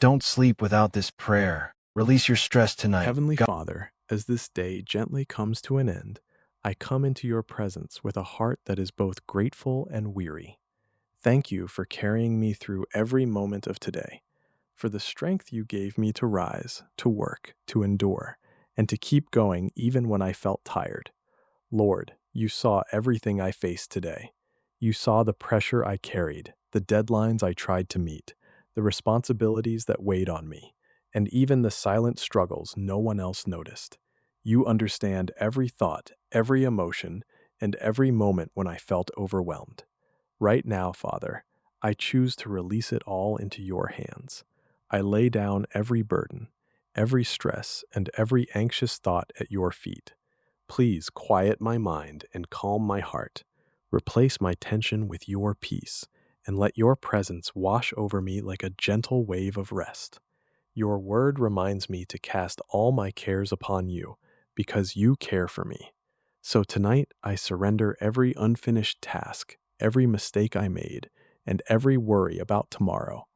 Don't sleep without this prayer. Release your stress tonight. Heavenly Father, as this day gently comes to an end, I come into your presence with a heart that is both grateful and weary. Thank you for carrying me through every moment of today, for the strength you gave me to rise, to work, to endure, and to keep going even when I felt tired. Lord, you saw everything I faced today. You saw the pressure I carried, the deadlines I tried to meet, the responsibilities that weighed on me, and even the silent struggles no one else noticed. You understand every thought, every emotion, and every moment when I felt overwhelmed. Right now, Father, I choose to release it all into your hands. I lay down every burden, every stress, and every anxious thought at your feet. Please quiet my mind and calm my heart. Replace my tension with your peace, and let your presence wash over me like a gentle wave of rest. Your word reminds me to cast all my cares upon you, because you care for me. So tonight I surrender every unfinished task, every mistake I made, and every worry about tomorrow.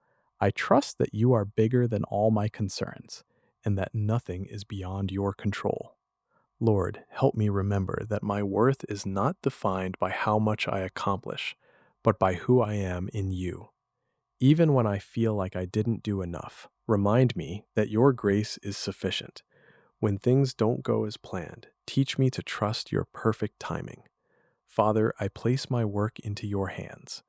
I trust that you are bigger than all my concerns, and that nothing is beyond your control. Lord, help me remember that my worth is not defined by how much I accomplish, but by who I am in you. Even when I feel like I didn't do enough, remind me that your grace is sufficient. When things don't go as planned, teach me to trust your perfect timing. Father, I place my work into your hands.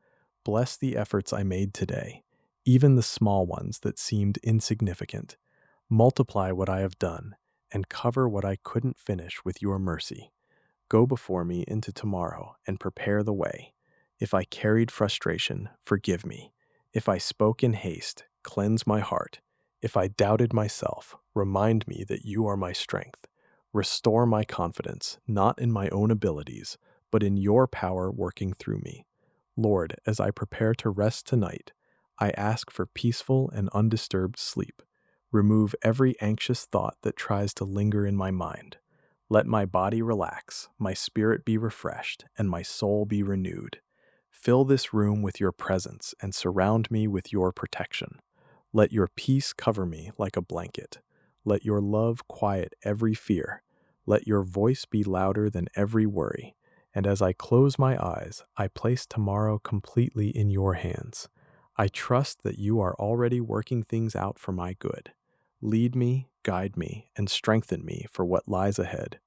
Bless the efforts I made today, even the small ones that seemed insignificant. Multiply what I have done, and cover what I couldn't finish with your mercy. Go before me into tomorrow and prepare the way. If I carried frustration, forgive me. If I spoke in haste, cleanse my heart. If I doubted myself, remind me that you are my strength. Restore my confidence, not in my own abilities, but in your power working through me. Lord, as I prepare to rest tonight, I ask for peaceful and undisturbed sleep. Remove every anxious thought that tries to linger in my mind. Let my body relax, my spirit be refreshed, and my soul be renewed. Fill this room with your presence and surround me with your protection. Let your peace cover me like a blanket. Let your love quiet every fear. Let your voice be louder than every worry. And as I close my eyes, I place tomorrow completely in your hands. I trust that you are already working things out for my good. Lead me, guide me, and strengthen me for what lies ahead.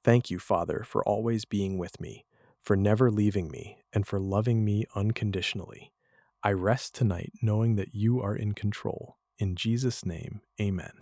Thank you, Father, for always being with me, for never leaving me, and for loving me unconditionally. I rest tonight knowing that you are in control. In Jesus' name, amen.